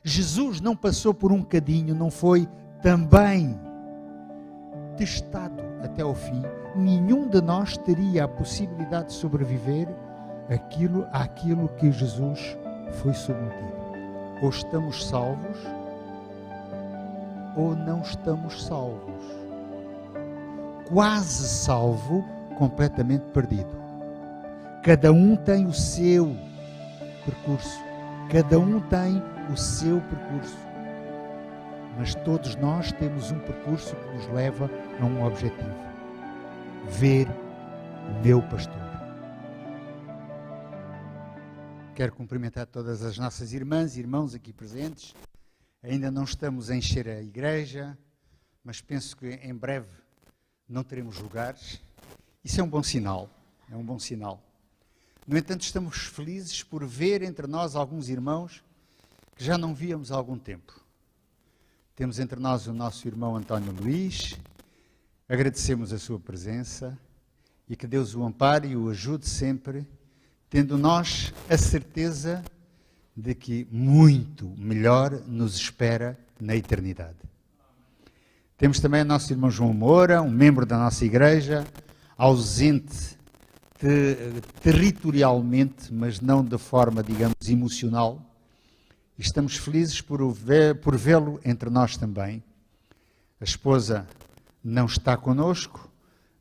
Jesus não passou por um cadinho, não foi também testado até ao fim. Nenhum de nós teria a possibilidade de sobreviver àquilo que Jesus foi submetido. Ou estamos salvos, ou não estamos salvos. Quase salvo, completamente perdido. Cada um tem o seu percurso. Cada um tem o seu percurso. Mas todos nós temos um percurso que nos leva a um objetivo: ver o meu pastor. Quero cumprimentar todas as nossas irmãs e irmãos aqui presentes. Ainda não estamos a encher a igreja, mas penso que em breve não teremos lugares. Isso é um bom sinal, é um bom sinal. No entanto, estamos felizes por ver entre nós alguns irmãos que já não víamos há algum tempo. Temos entre nós o nosso irmão António Luís. Agradecemos a sua presença e que Deus o ampare e o ajude sempre, tendo nós a certeza de que muito melhor nos espera na eternidade. Temos também o nosso irmão João Moura, um membro da nossa igreja, ausente territorialmente, mas não de forma, digamos, emocional. E estamos felizes por vê-lo entre nós também. A esposa não está conosco,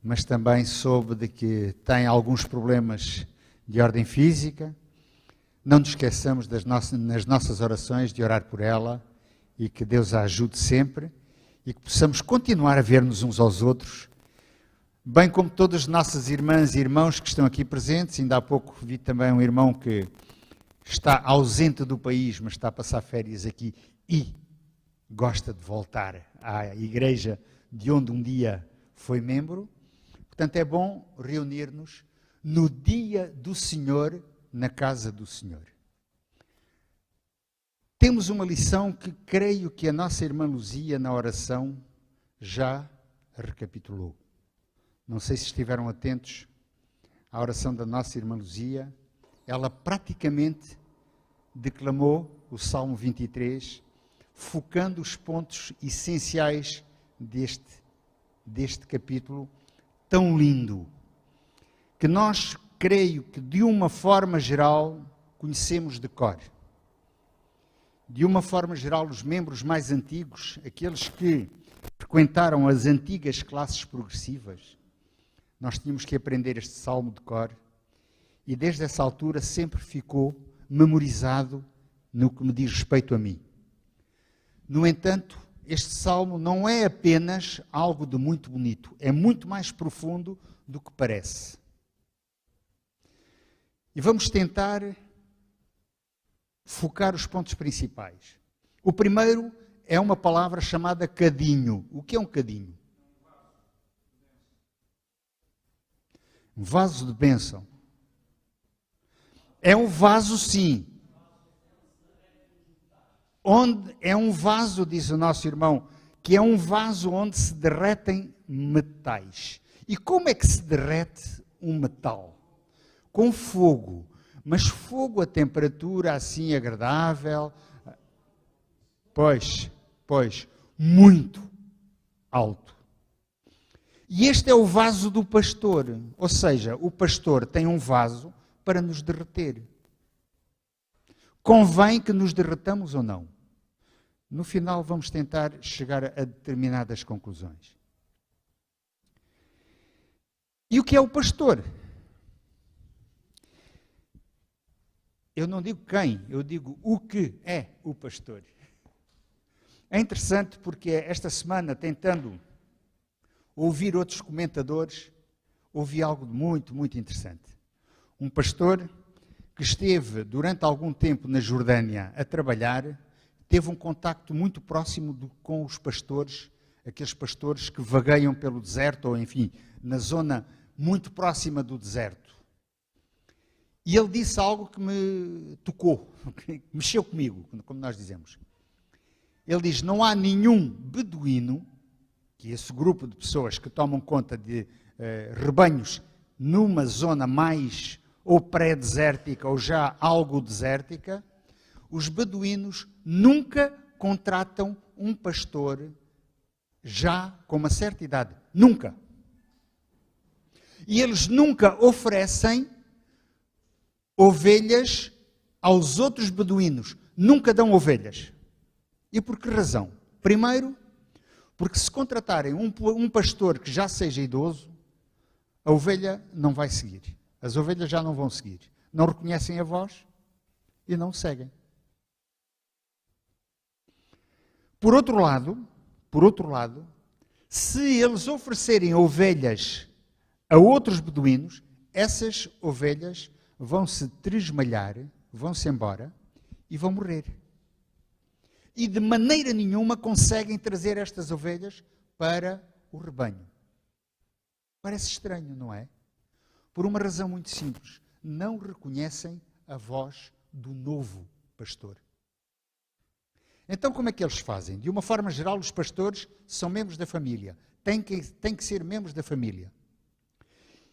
mas também soube de que tem alguns problemas de ordem física. Não nos esqueçamos nas nossas orações de orar por ela e que Deus a ajude sempre e que possamos continuar a ver-nos uns aos outros, bem como todas as nossas irmãs e irmãos que estão aqui presentes. Ainda há pouco vi também um irmão que está ausente do país, mas está a passar férias aqui e gosta de voltar à igreja de onde um dia foi membro. Portanto, é bom reunir-nos no dia do Senhor, na casa do Senhor. Temos uma lição que creio que a nossa irmã Luzia, na oração, já recapitulou. Não sei se estiveram atentos à oração da nossa irmã Luzia. Ela praticamente declamou o Salmo 23, focando os pontos essenciais deste capítulo tão lindo, que nós, creio que de uma forma geral, conhecemos de cor. De uma forma geral, os membros mais antigos, aqueles que frequentaram as antigas classes progressivas, nós tínhamos que aprender este salmo de cor e desde essa altura sempre ficou memorizado no que me diz respeito a mim. No entanto, este salmo não é apenas algo de muito bonito, é muito mais profundo do que parece. E vamos tentar focar os pontos principais. O primeiro é uma palavra chamada cadinho. O que é um cadinho? Um vaso de bênção. É um vaso, sim. É um vaso, diz o nosso irmão, que é um vaso onde se derretem metais. E como é que se derrete um metal? Com fogo, mas fogo a temperatura assim agradável, pois, muito alto. E este é o vaso do pastor, ou seja, o pastor tem um vaso para nos derreter. Convém que nos derretamos ou não? No final vamos tentar chegar a determinadas conclusões. E o que é o pastor? Eu não digo quem, eu digo o que é o pastor. É interessante porque esta semana, tentando ouvir outros comentadores, ouvi algo muito, muito interessante. Um pastor que esteve durante algum tempo na Jordânia a trabalhar, teve um contacto muito próximo com os pastores, aqueles pastores que vagueiam pelo deserto, ou enfim, na zona muito próxima do deserto. E ele disse algo que me tocou, que mexeu comigo, como nós dizemos. Ele diz, não há nenhum beduíno, que é esse grupo de pessoas que tomam conta de rebanhos numa zona mais ou pré-desértica ou já algo desértica, os beduínos nunca contratam um pastor já com uma certa idade. Nunca. E eles nunca oferecem ovelhas aos outros beduínos. Nunca dão ovelhas. E por que razão? Primeiro, porque se contratarem um pastor que já seja idoso, a ovelha não vai seguir. As ovelhas já não vão seguir. Não reconhecem a voz e não seguem. Por outro lado, se eles oferecerem ovelhas a outros beduínos, essas ovelhas vão se tresmalhar, vão-se embora e vão morrer. E de maneira nenhuma conseguem trazer estas ovelhas para o rebanho. Parece estranho, não é? Por uma razão muito simples. Não reconhecem a voz do novo pastor. Então, como é que eles fazem? De uma forma geral, os pastores são membros da família. Têm que ser membros da família.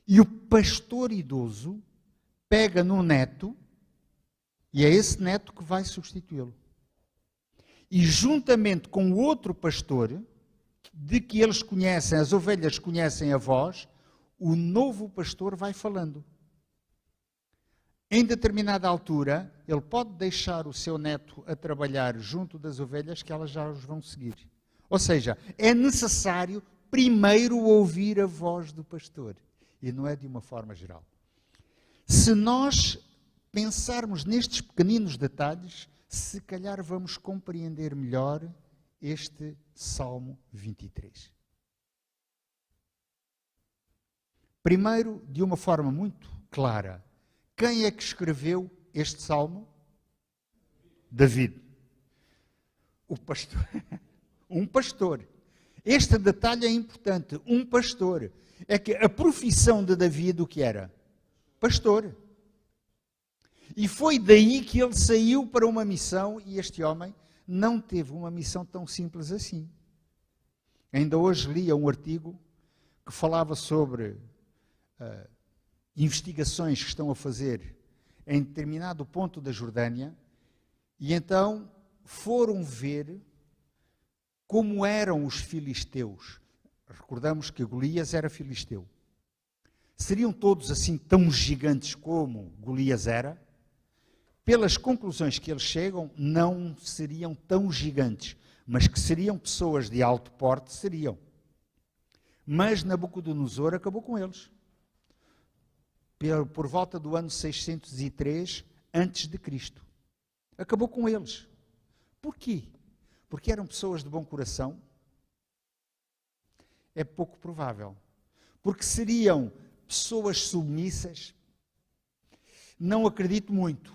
E o pastor idoso pega no neto, e é esse neto que vai substituí-lo. E juntamente com o outro pastor, de que eles conhecem, as ovelhas conhecem a voz, o novo pastor vai falando. Em determinada altura, ele pode deixar o seu neto a trabalhar junto das ovelhas, que elas já os vão seguir. Ou seja, é necessário primeiro ouvir a voz do pastor. E não é de uma forma geral. Se nós pensarmos nestes pequeninos detalhes, se calhar vamos compreender melhor este Salmo 23. Primeiro, de uma forma muito clara, quem é que escreveu este Salmo? David. O pastor. Um pastor. Este detalhe é importante. Um pastor. É que a profissão de David o que era? Pastor. E foi daí que ele saiu para uma missão, e este homem não teve uma missão tão simples assim. Ainda hoje lia um artigo que falava sobre investigações que estão a fazer em determinado ponto da Jordânia, e então foram ver como eram os filisteus. Recordamos que Golias era filisteu. Seriam todos assim tão gigantes como Golias era? Pelas conclusões que eles chegam, não seriam tão gigantes, mas que seriam pessoas de alto porte, seriam. Mas Nabucodonosor acabou com eles. Por volta do ano 603 a.C. Acabou com eles. Porquê? Porque eram pessoas de bom coração? É pouco provável. Porque seriam pessoas submissas? Não acredito muito.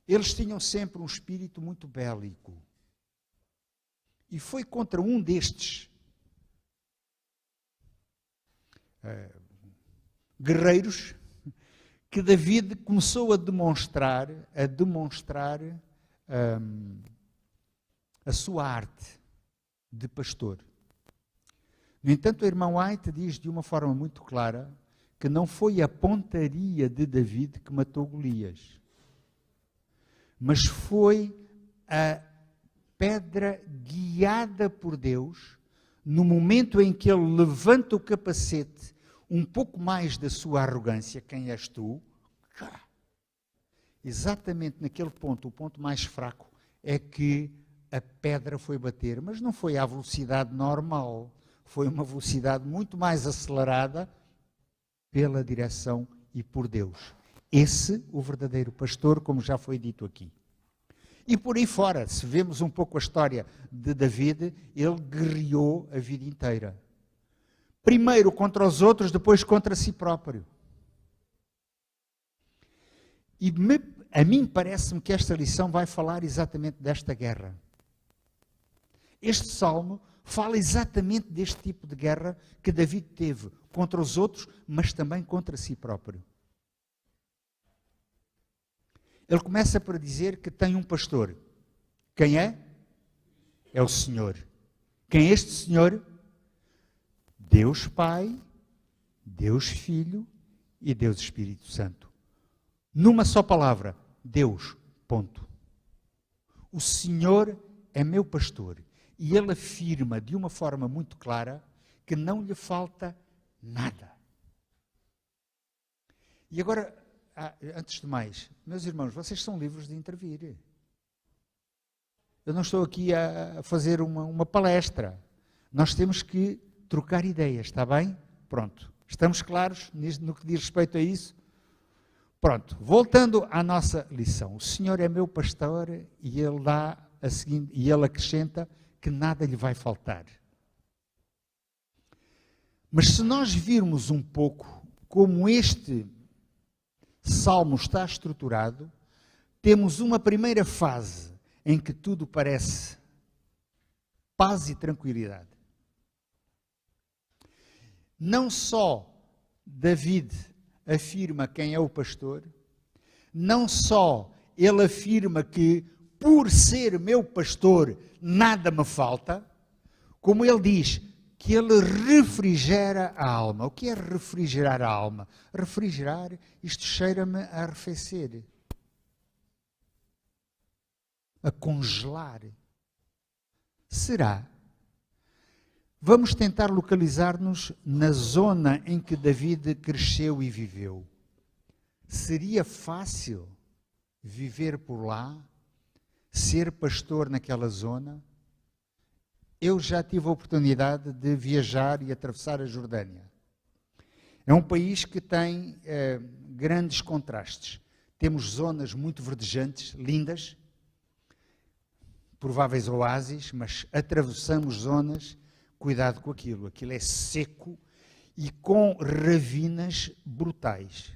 Eles tinham sempre um espírito muito bélico. E foi contra um destes guerreiros que David começou a demonstrar a sua arte de pastor. No entanto, o irmão White diz de uma forma muito clara que não foi a pontaria de David que matou Golias, mas foi a pedra guiada por Deus no momento em que ele levanta o capacete um pouco mais da sua arrogância. Quem és tu? Exatamente naquele ponto, o ponto mais fraco, é que a pedra foi bater, mas não foi à velocidade normal, foi uma velocidade muito mais acelerada pela direção e por Deus. Esse, o verdadeiro pastor, como já foi dito aqui. E por aí fora, se vemos um pouco a história de David, ele guerreou a vida inteira. Primeiro contra os outros, depois contra si próprio. E a mim parece-me que esta lição vai falar exatamente desta guerra. Este salmo fala exatamente deste tipo de guerra que David teve contra os outros, mas também contra si próprio. Ele começa por dizer que tem um pastor. Quem é? É o Senhor. Quem é este Senhor? Deus Pai, Deus Filho e Deus Espírito Santo. Numa só palavra, Deus, ponto. O Senhor é meu pastor. E ele afirma de uma forma muito clara que não lhe falta nada. E agora, antes de mais, meus irmãos, vocês são livres de intervir. Eu não estou aqui a fazer uma palestra. Nós temos que trocar ideias, está bem? Pronto. Estamos claros no que diz respeito a isso? Pronto. Voltando à nossa lição. O Senhor é meu pastor e ele dá a seguinte, e ele acrescenta que nada lhe vai faltar. Mas se nós virmos um pouco como este salmo está estruturado, temos uma primeira fase em que tudo parece paz e tranquilidade. Não só David afirma quem é o pastor, não só ele afirma que por ser meu pastor nada me falta, como ele diz que ele refrigera a alma. O que é refrigerar a alma? Refrigerar, isto cheira-me a arrefecer, a congelar. Será? Vamos tentar localizar-nos na zona em que David cresceu e viveu. Seria fácil viver por lá, ser pastor naquela zona? Eu já tive a oportunidade de viajar e atravessar a Jordânia. É um país que tem grandes contrastes. Temos zonas muito verdejantes, lindas, prováveis oásis, mas atravessamos zonas, cuidado com aquilo. Aquilo é seco e com ravinas brutais.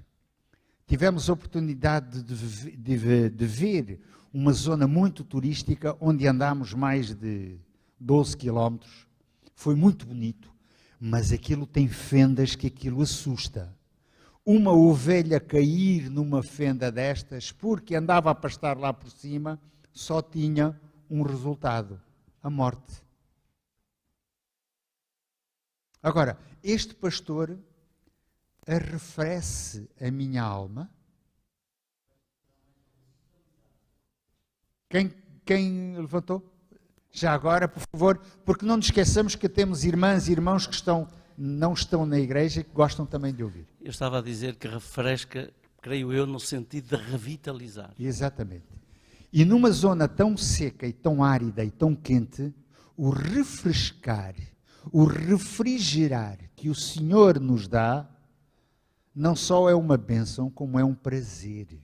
Tivemos a oportunidade de ver uma zona muito turística, onde andámos mais de 12 quilómetros. Foi muito bonito, mas aquilo tem fendas que aquilo assusta. Uma ovelha cair numa fenda destas, porque andava a pastar lá por cima, só tinha um resultado: a morte. Agora, este pastor arrefece a minha alma. Quem levantou? Já agora, por favor, porque não nos esqueçamos que temos irmãs e irmãos que não estão na igreja e que gostam também de ouvir. Eu estava a dizer que refresca, creio eu, no sentido de revitalizar. Exatamente. E numa zona tão seca e tão árida e tão quente, o refrescar, o refrigerar que o Senhor nos dá, não só é uma bênção, como é um prazer.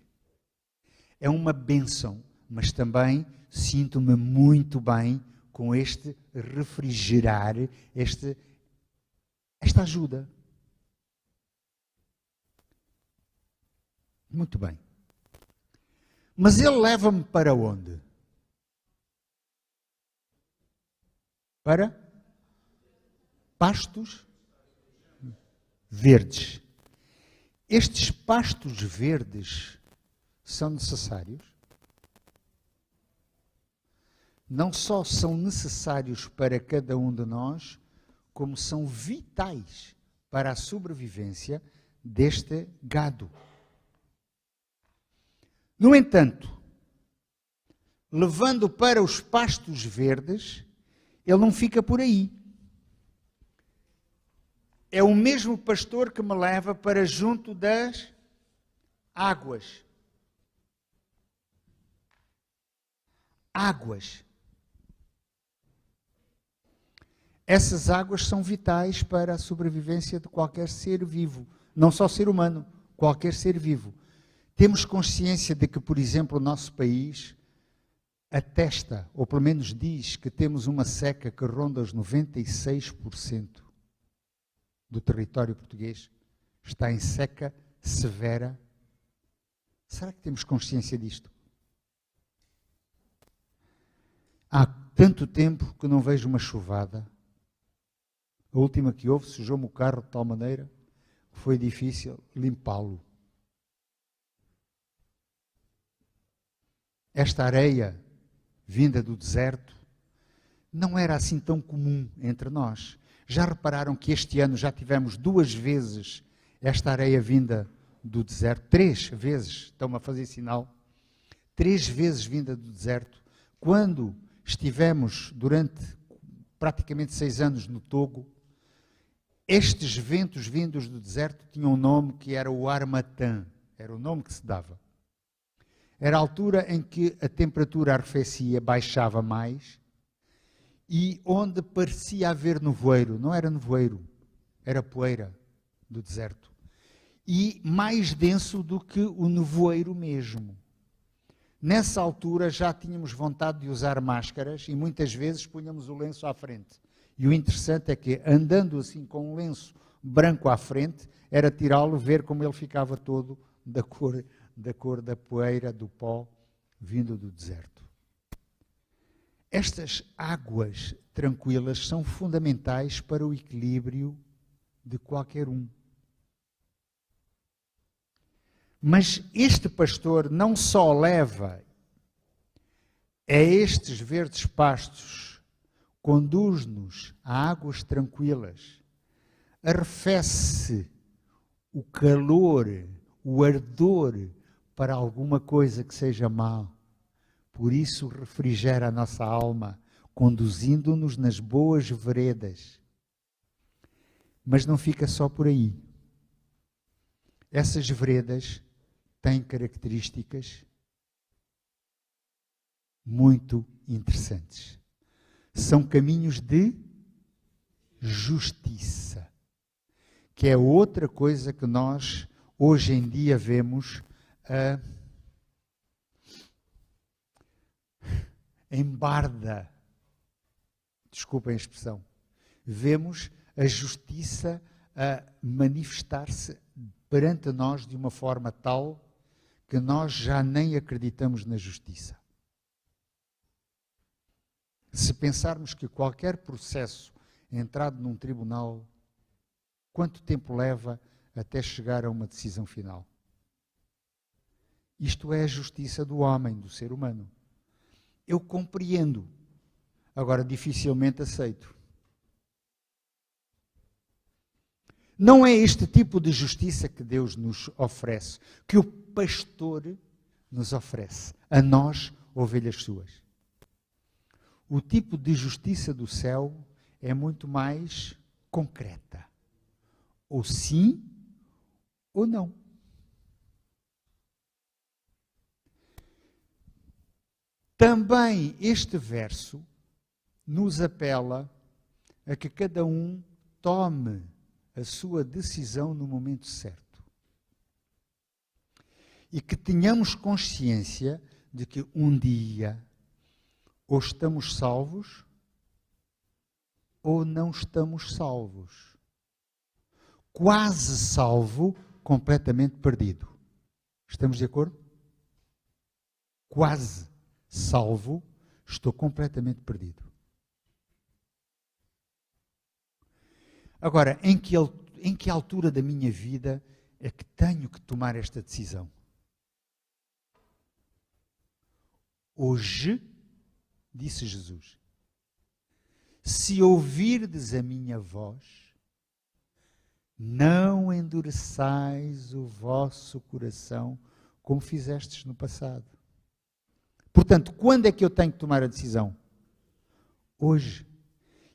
É uma bênção, mas também sinto-me muito bem com este refrigerar, esta ajuda. Muito bem. Mas ele leva-me para onde? Para pastos verdes. Estes pastos verdes são necessários? Não só são necessários para cada um de nós, como são vitais para a sobrevivência deste gado. No entanto, levando para os pastos verdes, ele não fica por aí. É o mesmo pastor que me leva para junto das águas. Águas. Essas águas são vitais para a sobrevivência de qualquer ser vivo. Não só ser humano, qualquer ser vivo. Temos consciência de que, por exemplo, o nosso país atesta, ou pelo menos diz, que temos uma seca que ronda os 96% do território português. Está em seca severa. Será que temos consciência disto? Há tanto tempo que não vejo uma chuvada. A última que houve sujou-me o carro de tal maneira que foi difícil limpá-lo. Esta areia vinda do deserto não era assim tão comum entre nós. Já repararam que este ano já tivemos 2 vezes esta areia vinda do deserto? 3 vezes, estão-me a fazer sinal. 3 vezes vinda do deserto, quando estivemos durante praticamente 6 anos no Togo, estes ventos vindos do deserto tinham um nome que era o Harmattan, era o nome que se dava. Era a altura em que a temperatura arrefecia, baixava mais, e onde parecia haver nevoeiro, não era nevoeiro, era poeira do deserto. E mais denso do que o nevoeiro mesmo. Nessa altura já tínhamos vontade de usar máscaras e muitas vezes punhamos o lenço à frente. E o interessante é que, andando assim com um lenço branco à frente, era tirá-lo, ver como ele ficava todo da cor da poeira, do pó, vindo do deserto. Estas águas tranquilas são fundamentais para o equilíbrio de qualquer um. Mas este pastor não só leva a estes verdes pastos, conduz-nos a águas tranquilas, arrefece o calor, o ardor para alguma coisa que seja má. Por isso refrigera a nossa alma, conduzindo-nos nas boas veredas. Mas não fica só por aí. Essas veredas têm características muito interessantes. São caminhos de justiça, que é outra coisa que nós hoje em dia vemos em Barda. Desculpem a expressão. Vemos a justiça a manifestar-se perante nós de uma forma tal que nós já nem acreditamos na justiça. Se pensarmos que qualquer processo entrado num tribunal, quanto tempo leva até chegar a uma decisão final? Isto é a justiça do homem, do ser humano. Eu compreendo, agora dificilmente aceito. Não é este tipo de justiça que Deus nos oferece, que o pastor nos oferece, a nós, ovelhas suas. O tipo de justiça do céu é muito mais concreta. Ou sim, ou não. Também este verso nos apela a que cada um tome a sua decisão no momento certo. E que tenhamos consciência de que um dia ou estamos salvos ou não estamos salvos. Quase salvo, completamente perdido. Estamos de acordo? Quase salvo, estou completamente perdido. Agora, em que altura da minha vida é que tenho que tomar esta decisão? Hoje, disse Jesus, se ouvirdes a minha voz, não endureçais o vosso coração como fizestes no passado. Portanto, quando é que eu tenho que tomar a decisão? Hoje.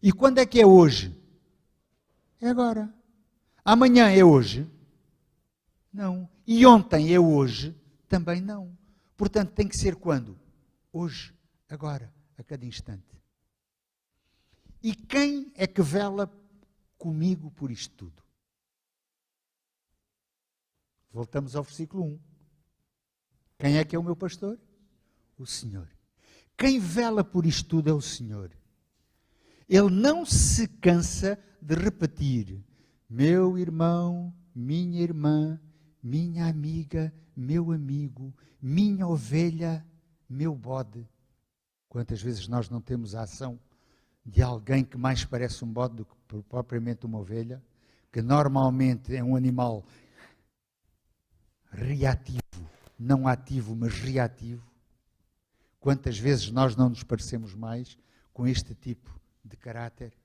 E quando é que é hoje? É agora. Amanhã é hoje? Não. E ontem é hoje? Também não. Portanto, tem que ser quando? Hoje, agora, a cada instante. E quem é que vela comigo por isto tudo? Voltamos ao versículo 1. Quem é que é o meu pastor? O Senhor. Quem vela por isto tudo é o Senhor. Ele não se cansa de repetir: meu irmão, minha irmã, minha amiga, meu amigo, minha ovelha, meu bode. Quantas vezes nós não temos a ação de alguém que mais parece um bode do que propriamente uma ovelha, que normalmente é um animal reativo, não ativo, mas reativo. Quantas vezes nós não nos parecemos mais com este tipo de caráter,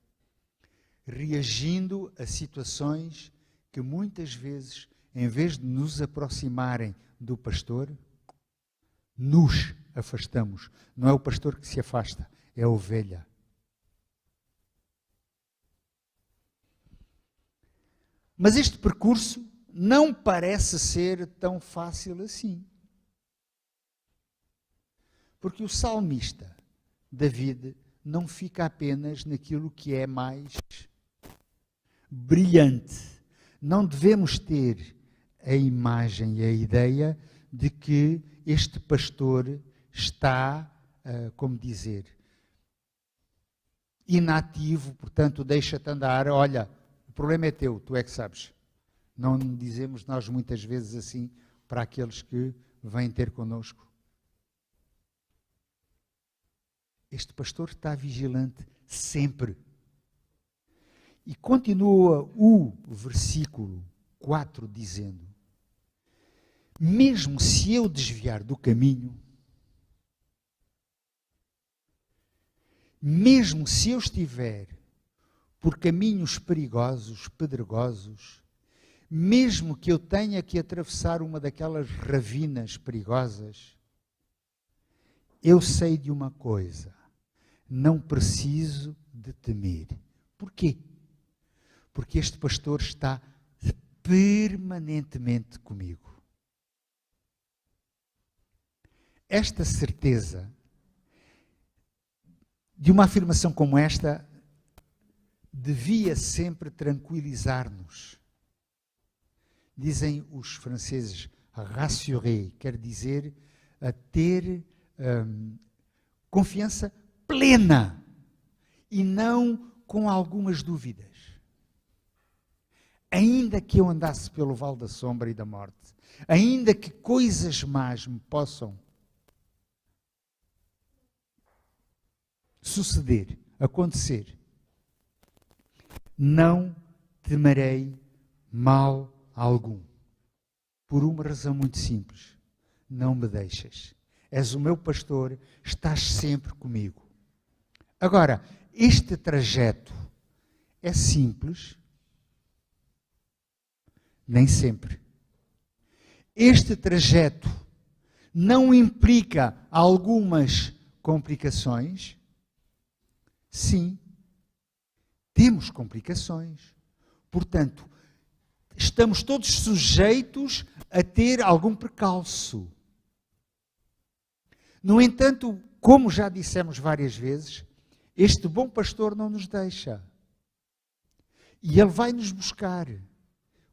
reagindo a situações que muitas vezes, em vez de nos aproximarem do pastor, nos afastamos. Não é o pastor que se afasta, é a ovelha. Mas este percurso não parece ser tão fácil assim. Porque o salmista, David, não fica apenas naquilo que é mais brilhante. Não devemos ter a imagem e a ideia de que este pastor está, como dizer, inativo, portanto, deixa-te andar, olha, o problema é teu, tu é que sabes. Não dizemos nós muitas vezes assim para aqueles que vêm ter connosco. Este pastor está vigilante sempre. E continua o versículo 4 dizendo: mesmo se eu desviar do caminho, mesmo se eu estiver por caminhos perigosos, pedregosos, mesmo que eu tenha que atravessar uma daquelas ravinas perigosas, eu sei de uma coisa, não preciso de temer. Porquê? Porque este pastor está permanentemente comigo. Esta certeza de uma afirmação como esta devia sempre tranquilizar-nos. Dizem os franceses, rassurer, quer dizer a ter confiança plena e não com algumas dúvidas. Ainda que eu andasse pelo vale da sombra e da morte, ainda que coisas más me possam suceder, acontecer, não temerei mal algum. Por uma razão muito simples. Não me deixas. És o meu pastor, estás sempre comigo. Agora, este trajeto é simples? Nem sempre. Este trajeto não implica algumas complicações? Sim, temos complicações. Portanto, estamos todos sujeitos a ter algum precalço. No entanto, como já dissemos várias vezes, este bom pastor não nos deixa. E ele vai nos buscar.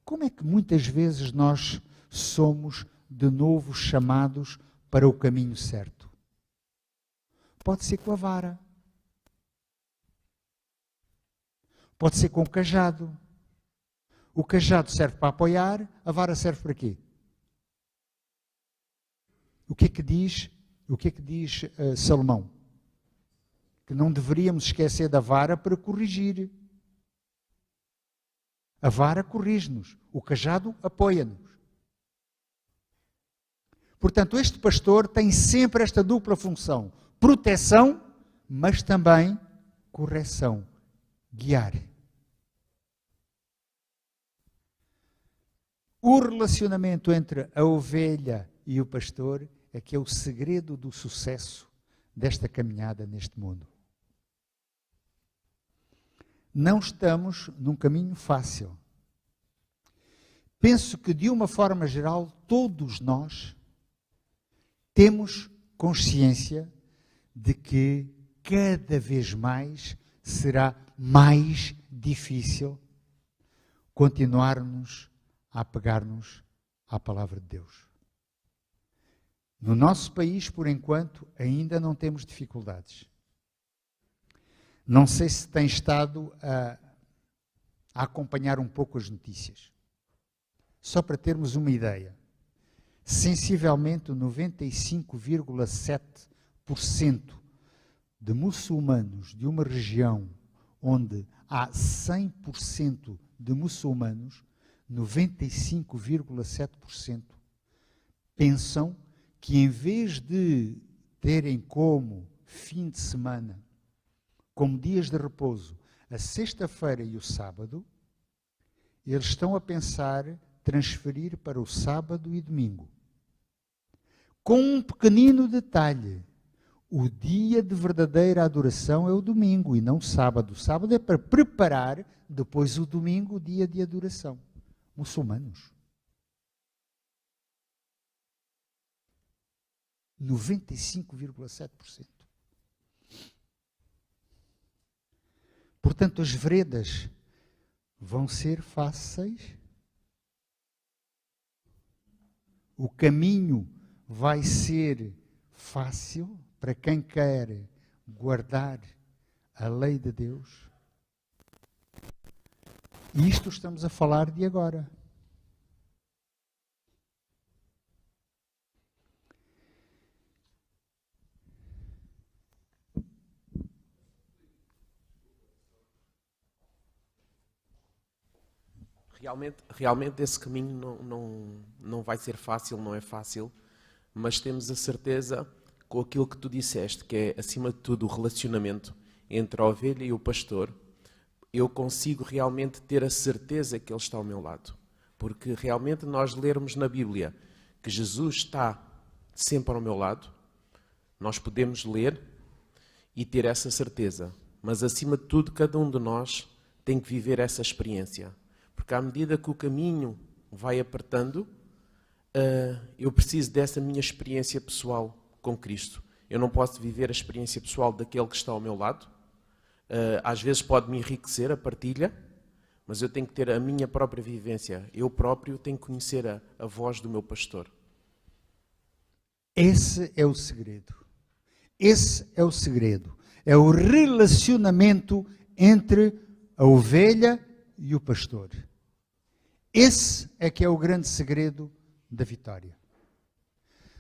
Como é que muitas vezes nós somos de novo chamados para o caminho certo? Pode ser com a vara. Pode ser com o cajado. O cajado serve para apoiar, a vara serve para quê? O que é que diz Salomão? Que não deveríamos esquecer da vara para corrigir. A vara corrige-nos, o cajado apoia-nos. Portanto, este pastor tem sempre esta dupla função: proteção, mas também correção, guiar. O relacionamento entre a ovelha e o pastor é que é o segredo do sucesso desta caminhada neste mundo. Não estamos num caminho fácil. Penso que, de uma forma geral, todos nós temos consciência de que cada vez mais será mais difícil continuarmos a apegar-nos à palavra de Deus. No nosso país, por enquanto, ainda não temos dificuldades. Não sei se tem estado a acompanhar um pouco as notícias. Só para termos uma ideia, sensivelmente 95,7% de muçulmanos de uma região onde há 100% de muçulmanos, 95,7% pensam que, em vez de terem como fim de semana, como dias de repouso, a sexta-feira e o sábado, eles estão a pensar transferir para o sábado e domingo. Com um pequenino detalhe. O dia de verdadeira adoração é o domingo e não o sábado. O sábado é para preparar depois o domingo, o dia de adoração. Muçulmanos. 95,7%. Portanto, as veredas vão ser fáceis. O caminho vai ser fácil para quem quer guardar a lei de Deus. E isto estamos a falar de agora. Realmente esse caminho não vai ser fácil, não é fácil, mas temos a certeza com aquilo que tu disseste, que é, acima de tudo, o relacionamento entre a ovelha e o pastor. Eu consigo realmente ter a certeza que Ele está ao meu lado. Porque realmente nós lermos na Bíblia que Jesus está sempre ao meu lado, nós podemos ler e ter essa certeza. Mas, acima de tudo, cada um de nós tem que viver essa experiência. Porque à medida que o caminho vai apertando, eu preciso dessa minha experiência pessoal com Cristo. Eu não posso viver a experiência pessoal daquele que está ao meu lado. Às vezes pode-me enriquecer a partilha, mas eu tenho que ter a minha própria vivência. Eu próprio tenho que conhecer a voz do meu pastor. Esse é o segredo. Esse é o segredo. É o relacionamento entre a ovelha e o pastor. Esse é que é o grande segredo da vitória.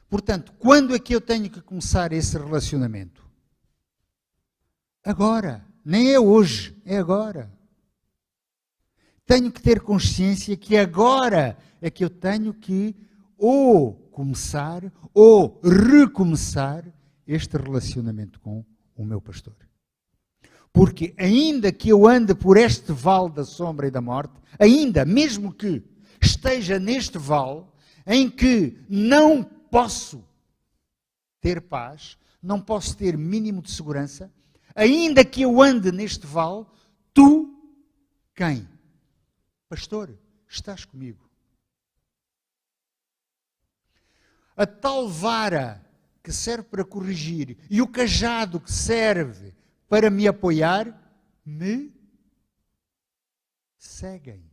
Portanto, quando é que eu tenho que começar esse relacionamento? Agora. Nem é hoje, é agora. Tenho que ter consciência que agora é que eu tenho que ou começar ou recomeçar este relacionamento com o meu pastor. Porque ainda que eu ande por este vale da sombra e da morte, ainda, mesmo que esteja neste vale, em que não posso ter paz, não posso ter mínimo de segurança, ainda que eu ande neste vale, tu, quem? Pastor, estás comigo. A tal vara que serve para corrigir e o cajado que serve para me apoiar, me seguem.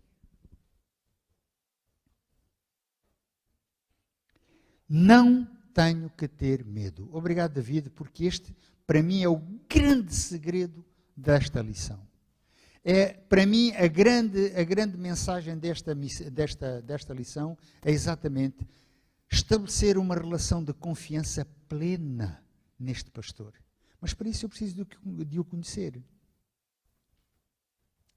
Não tenho que ter medo. Obrigado, David, porque este, para mim, é o grande segredo desta lição. É, para mim, a grande mensagem desta lição é exatamente estabelecer uma relação de confiança plena neste pastor. Mas para isso eu preciso de o conhecer.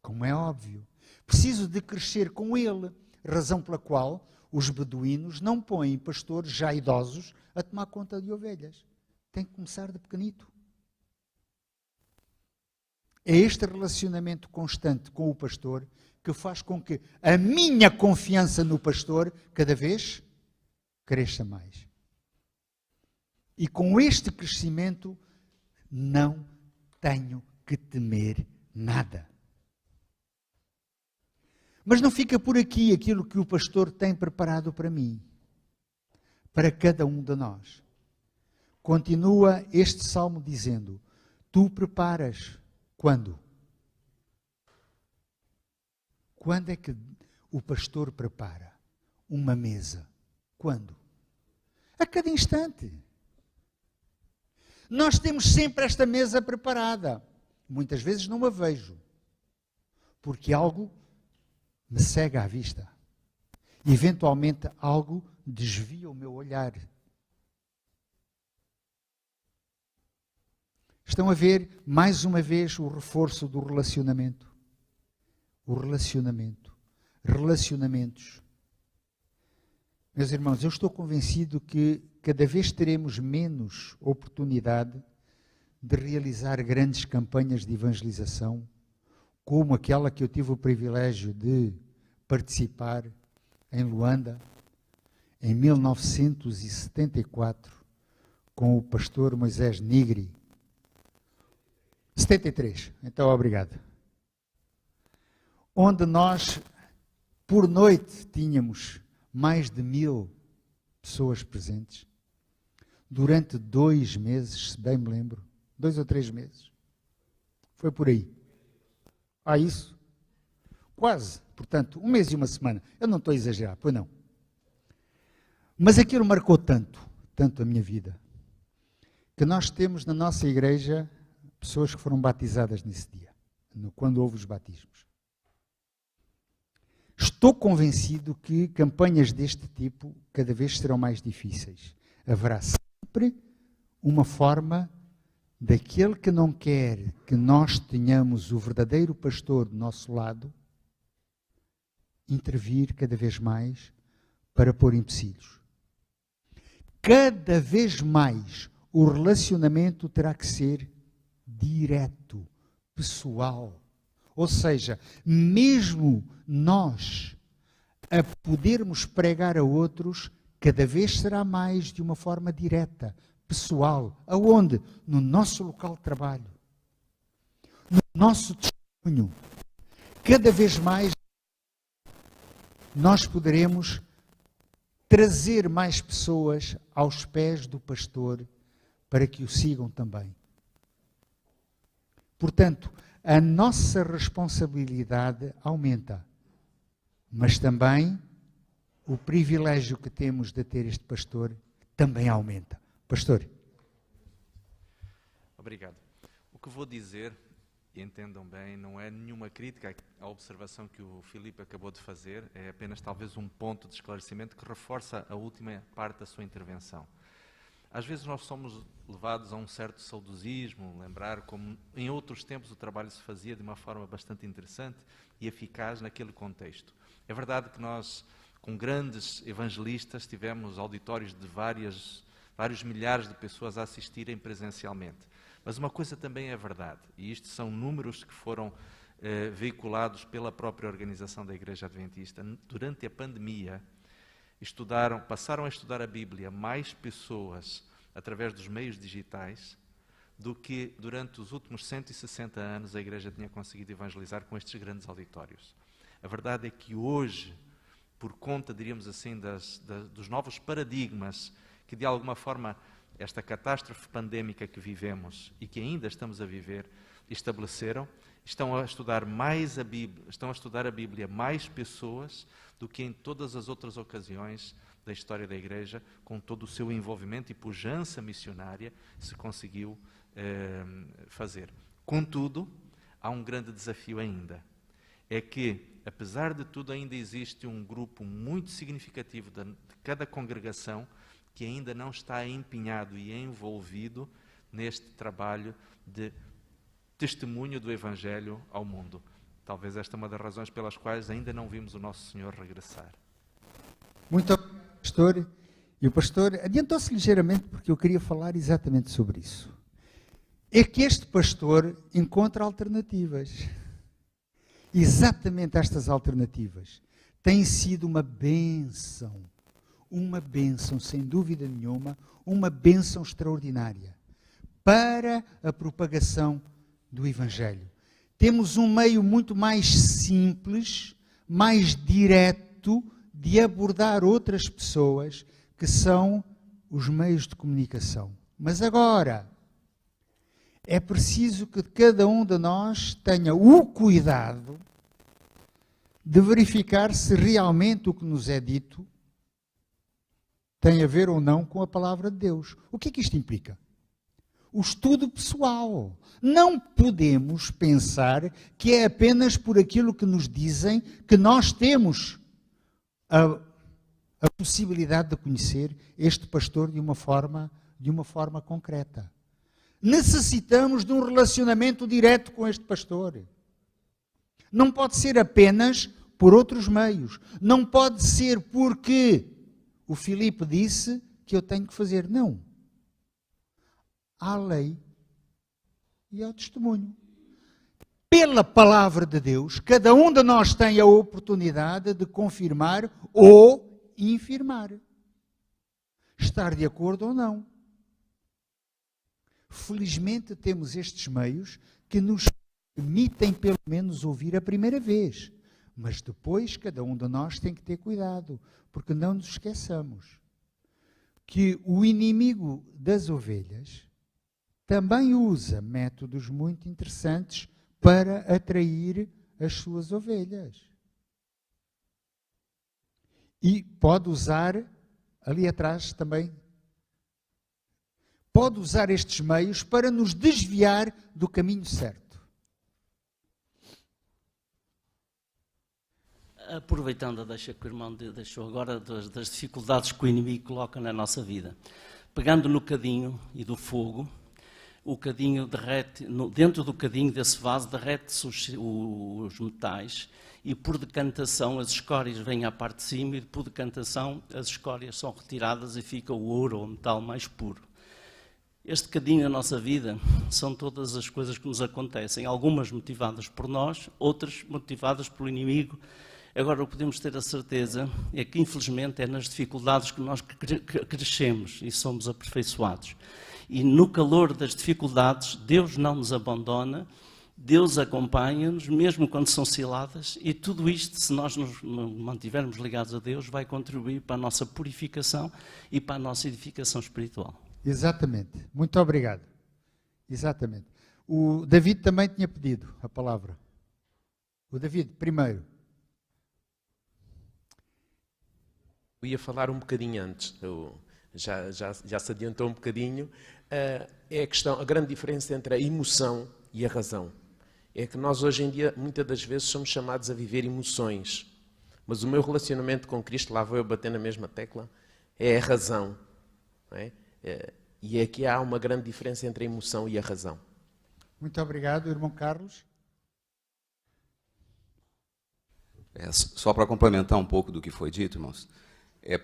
Como é óbvio. Preciso de crescer com ele, razão pela qual os beduínos não põem pastores já idosos a tomar conta de ovelhas. Tem que começar de pequenito. É este relacionamento constante com o pastor que faz com que a minha confiança no pastor cada vez cresça mais. E com este crescimento não tenho que temer nada. Mas não fica por aqui aquilo que o pastor tem preparado para mim, para cada um de nós. Continua este salmo dizendo: tu preparas quando? Quando é que o pastor prepara uma mesa? Quando? A cada instante. Nós temos sempre esta mesa preparada. Muitas vezes não a vejo, porque algo me cega à vista. Eventualmente algo desvia o meu olhar. Estão a ver, mais uma vez, o reforço do relacionamento. O relacionamento. Relacionamentos. Meus irmãos, eu estou convencido que cada vez teremos menos oportunidade de realizar grandes campanhas de evangelização, como aquela que eu tive o privilégio de participar em Luanda, em 1974, com o pastor Moisés Nigri. 73, então obrigado. Onde nós, por noite, tínhamos mais de 1000 pessoas presentes. Durante 2 meses, se bem me lembro. 2 ou 3 meses. Foi por aí. Isso? Quase. Portanto, 1 mês e 1 semana. Eu não estou a exagerar, pois não. Mas aquilo marcou tanto a minha vida, que nós temos na nossa igreja pessoas que foram batizadas nesse dia, quando houve os batismos. Estou convencido que campanhas deste tipo cada vez serão mais difíceis. Haverá sempre uma forma daquele que não quer que nós tenhamos o verdadeiro pastor do nosso lado, intervir cada vez mais para pôr empecilhos. Cada vez mais o relacionamento terá que ser direto, pessoal. Ou seja, mesmo nós a podermos pregar a outros, cada vez será mais de uma forma direta, pessoal. Aonde? No nosso local de trabalho. No nosso testemunho. Cada vez mais nós poderemos trazer mais pessoas aos pés do pastor para que o sigam também. Portanto, a nossa responsabilidade aumenta, mas também o privilégio que temos de ter este pastor também aumenta. Pastor. Obrigado. O que vou dizer, e entendam bem, não é nenhuma crítica à observação que o Filipe acabou de fazer, é apenas talvez um ponto de esclarecimento que reforça a última parte da sua intervenção. Às vezes nós somos levados a um certo saudosismo, lembrar como em outros tempos o trabalho se fazia de uma forma bastante interessante e eficaz naquele contexto. É verdade que nós, com grandes evangelistas, tivemos auditórios de vários milhares de pessoas a assistirem presencialmente. Mas uma coisa também é verdade, e isto são números que foram veiculados pela própria organização da Igreja Adventista. Durante a pandemia, passaram a estudar a Bíblia mais pessoas através dos meios digitais do que durante os últimos 160 anos a Igreja tinha conseguido evangelizar com estes grandes auditórios. A verdade é que hoje, por conta, diríamos assim, dos novos paradigmas que de alguma forma esta catástrofe pandémica que vivemos e que ainda estamos a viver estabeleceram, estão a estudar a Bíblia mais pessoas do que em todas as outras ocasiões da história da Igreja, com todo o seu envolvimento e pujança missionária, se conseguiu fazer. Contudo, há um grande desafio ainda. É que, apesar de tudo, ainda existe um grupo muito significativo de cada congregação que ainda não está empenhado e envolvido neste trabalho de testemunho do Evangelho ao mundo. Talvez esta é uma das razões pelas quais ainda não vimos o nosso Senhor regressar. Muito obrigado, pastor. E o pastor adiantou-se ligeiramente porque eu queria falar exatamente sobre isso. É que este pastor encontra alternativas. Exatamente estas alternativas têm sido uma bênção, sem dúvida nenhuma, uma bênção extraordinária para a propagação do Evangelho. Temos um meio muito mais simples, mais direto de abordar outras pessoas, que são os meios de comunicação. Mas agora, é preciso que cada um de nós tenha o cuidado de verificar se realmente o que nos é dito tem a ver ou não com a palavra de Deus. O que é que isto implica? O estudo pessoal. Não podemos pensar que é apenas por aquilo que nos dizem que nós temos a possibilidade de conhecer este pastor de uma forma concreta. Necessitamos de um relacionamento direto com este pastor. Não pode ser apenas por outros meios. Não pode ser porque o Filipe disse que eu tenho que fazer. Não. Há a lei e há o testemunho. Pela palavra de Deus, cada um de nós tem a oportunidade de confirmar ou infirmar. estar de acordo ou não. Felizmente temos estes meios que nos permitem pelo menos ouvir a primeira vez. Mas depois cada um de nós tem que ter cuidado, porque não nos esqueçamos que o inimigo das ovelhas também usa métodos muito interessantes para atrair as suas ovelhas. E pode usar, ali atrás também, pode usar estes meios para nos desviar do caminho certo. Aproveitando a deixa que o irmão deixou agora das dificuldades que o inimigo coloca na nossa vida, pegando no cadinho e do fogo, o cadinho derrete, dentro do cadinho desse vaso derrete-se os metais e por decantação as escórias vêm à parte de cima e por decantação as escórias são retiradas e fica o ouro ou o metal mais puro. Este cadinho na nossa vida são todas as coisas que nos acontecem, algumas motivadas por nós, outras motivadas pelo inimigo. Agora, o que podemos ter a certeza é que, infelizmente, é nas dificuldades que nós crescemos e somos aperfeiçoados. E no calor das dificuldades, Deus não nos abandona, Deus acompanha-nos, mesmo quando são ciladas, e tudo isto, se nós nos mantivermos ligados a Deus, vai contribuir para a nossa purificação e para a nossa edificação espiritual. Exatamente. Muito obrigado. Exatamente. O David também tinha pedido a palavra. O David, primeiro. Eu ia falar um bocadinho antes, já se adiantou um bocadinho. É a grande diferença entre a emoção e a razão. É que nós hoje em dia, muitas das vezes, somos chamados a viver emoções. Mas o meu relacionamento com Cristo, lá vou eu bater na mesma tecla, é a razão. Não é? E aqui há uma grande diferença entre a emoção e a razão. Muito obrigado, irmão Carlos. Só para complementar um pouco do que foi dito, irmãos.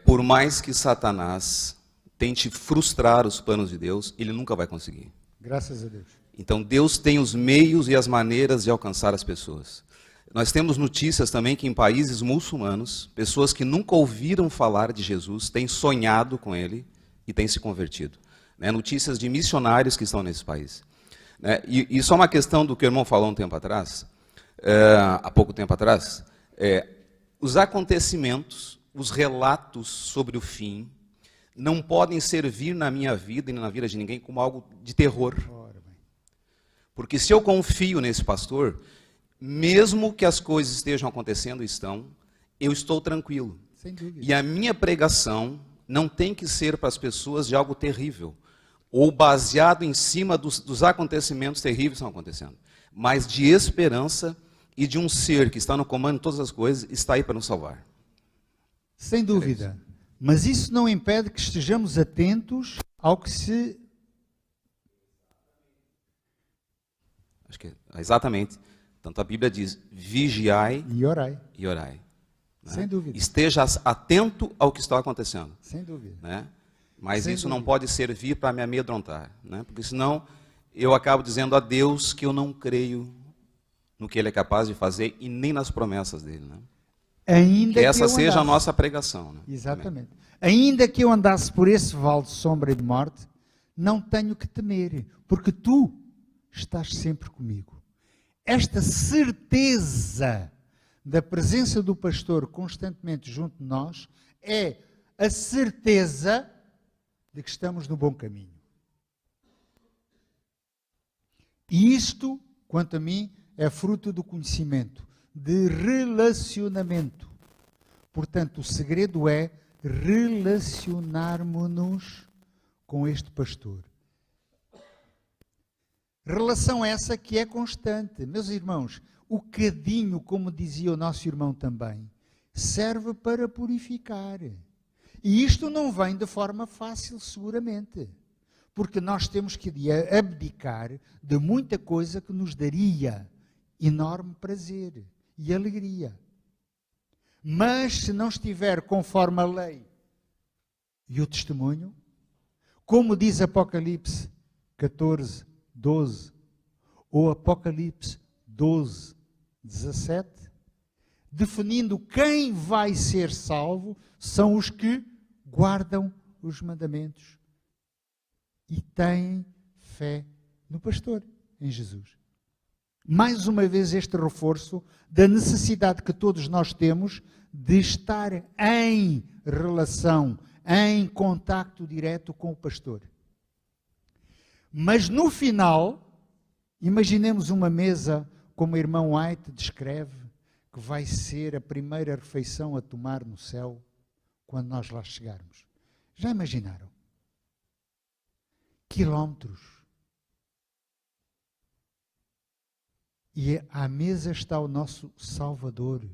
Por mais que Satanás tente frustrar os planos de Deus, ele nunca vai conseguir. Graças a Deus. Então Deus tem os meios e as maneiras de alcançar as pessoas. Nós temos notícias também que em países muçulmanos, pessoas que nunca ouviram falar de Jesus têm sonhado com ele e têm se convertido. Notícias de missionários que estão nesse país. E só uma questão do que o irmão falou um tempo atrás, há pouco tempo atrás, os acontecimentos, os relatos sobre o fim, não podem servir na minha vida e na vida de ninguém como algo de terror. Porque se eu confio nesse pastor, mesmo que as coisas estejam acontecendo, eu estou tranquilo. Sem dúvida. E a minha pregação não tem que ser para as pessoas de algo terrível, ou baseado em cima dos acontecimentos terríveis que estão acontecendo, mas de esperança e de um ser que está no comando de todas as coisas, está aí para nos salvar. Sem dúvida. Mas isso não impede que estejamos atentos ao que se... Acho que exatamente. Tanto a Bíblia diz, vigiai e orai. E orai. Sem dúvida. Esteja atento ao que está acontecendo. Sem dúvida. Mas Sem isso dúvida. não pode servir para me amedrontar. Porque senão eu acabo dizendo a Deus que eu não creio no que Ele é capaz de fazer e nem nas promessas dEle. Ainda que essa seja andasse... a nossa pregação. Exatamente. Ainda que eu andasse por esse vale de sombra e de morte, não tenho que temer, porque Tu estás sempre comigo. Esta certeza da presença do pastor constantemente junto de nós é a certeza de que estamos no bom caminho. E isto, quanto a mim, é fruto do conhecimento, de relacionamento. Portanto, o segredo é relacionarmos-nos com este pastor. Relação essa que é constante. Meus irmãos, o cadinho, como dizia o nosso irmão também, serve para purificar. E isto não vem de forma fácil, seguramente. Porque nós temos que abdicar de muita coisa que nos daria enorme prazer e alegria. Mas se não estiver conforme a lei e o testemunho, como diz Apocalipse 14, 12, ou Apocalipse 12, 17, definindo quem vai ser salvo, são os que guardam os mandamentos e têm fé no pastor, em Jesus. Mais uma vez este reforço da necessidade que todos nós temos de estar em relação, em contacto direto com o pastor. Mas no final, imaginemos uma mesa, como o irmão White descreve, que vai ser a primeira refeição a tomar no céu quando nós lá chegarmos. Já imaginaram? Quilómetros. E à mesa está o nosso Salvador.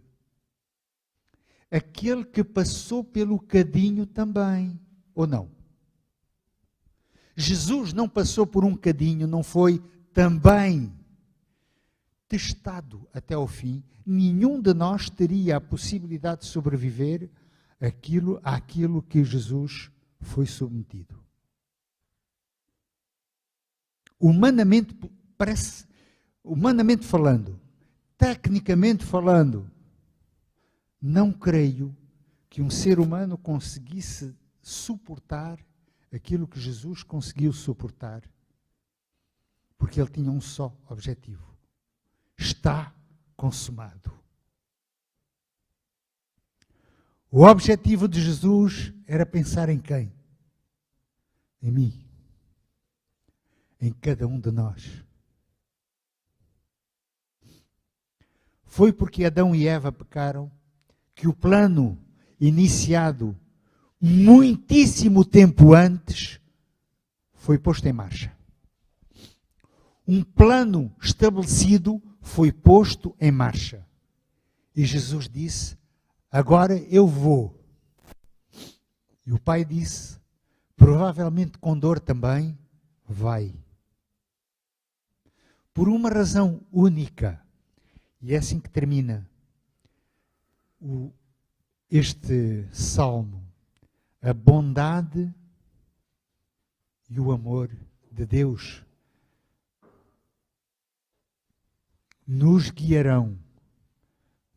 Aquele que passou pelo cadinho também, ou não? Jesus não passou por um cadinho, não foi também testado até ao fim. Nenhum de nós teria a possibilidade de sobreviver àquilo que Jesus foi submetido. Humanamente falando, tecnicamente falando, não creio que um ser humano conseguisse suportar aquilo que Jesus conseguiu suportar, porque ele tinha um só objetivo: está consumado. O objetivo de Jesus era pensar em quem? Em mim. Em cada um de nós. Foi porque Adão e Eva pecaram que o plano iniciado muitíssimo tempo antes foi posto em marcha. Um plano estabelecido foi posto em marcha. E Jesus disse: agora eu vou. E o Pai disse, provavelmente com dor também, vai. Por uma razão única. E é assim que termina este salmo. A bondade e o amor de Deus nos guiarão,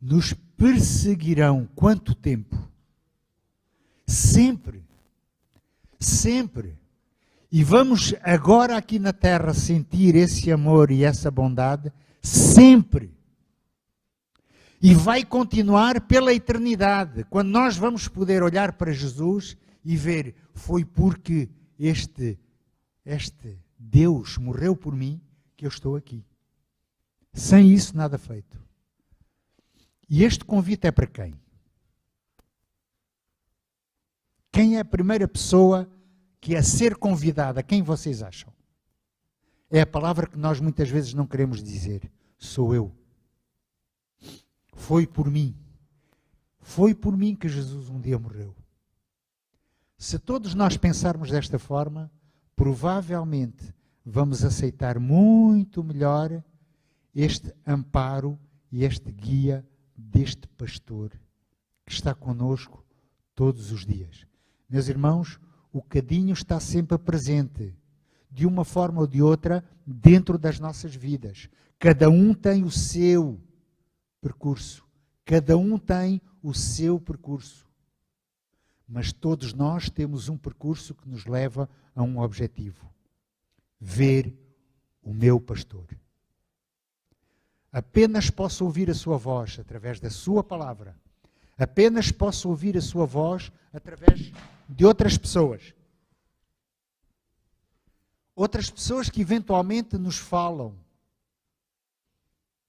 nos perseguirão. Quanto tempo? Sempre. Sempre. E vamos agora aqui na terra sentir esse amor e essa bondade sempre. E vai continuar pela eternidade, quando nós vamos poder olhar para Jesus e ver, foi porque este Deus morreu por mim que eu estou aqui. Sem isso, nada feito. E este convite é para quem? Quem é a primeira pessoa que é a ser convidada? Quem vocês acham? É a palavra que nós muitas vezes não queremos dizer. Sou eu. Foi por mim. Foi por mim que Jesus um dia morreu. Se todos nós pensarmos desta forma, provavelmente vamos aceitar muito melhor este amparo e este guia deste pastor que está conosco todos os dias. Meus irmãos, o cadinho está sempre presente, de uma forma ou de outra, dentro das nossas vidas. Cada um tem o seu percurso. Cada um tem o seu percurso. Mas todos nós temos um percurso que nos leva a um objetivo: ver o meu pastor. Apenas posso ouvir a sua voz através da sua palavra. Apenas posso ouvir a sua voz através de outras pessoas. Outras pessoas que eventualmente nos falam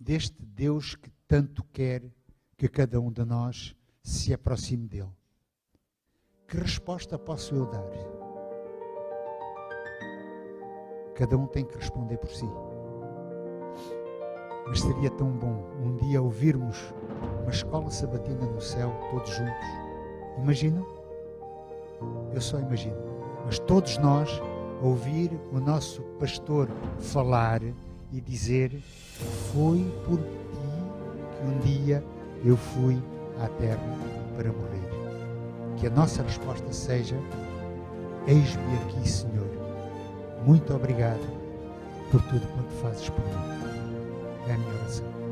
deste Deus que tanto quer que cada um de nós se aproxime dele. Que resposta posso eu dar? Cada um tem que responder por si. Mas seria tão bom um dia ouvirmos uma escola sabatina no céu, todos juntos. Imaginam? Eu só imagino. Mas todos nós ouvir o nosso pastor falar e dizer: foi por ti que um dia eu fui à terra para morrer. Que a nossa resposta seja: eis-me aqui, Senhor. Muito obrigado por tudo quanto fazes por mim. É a minha oração.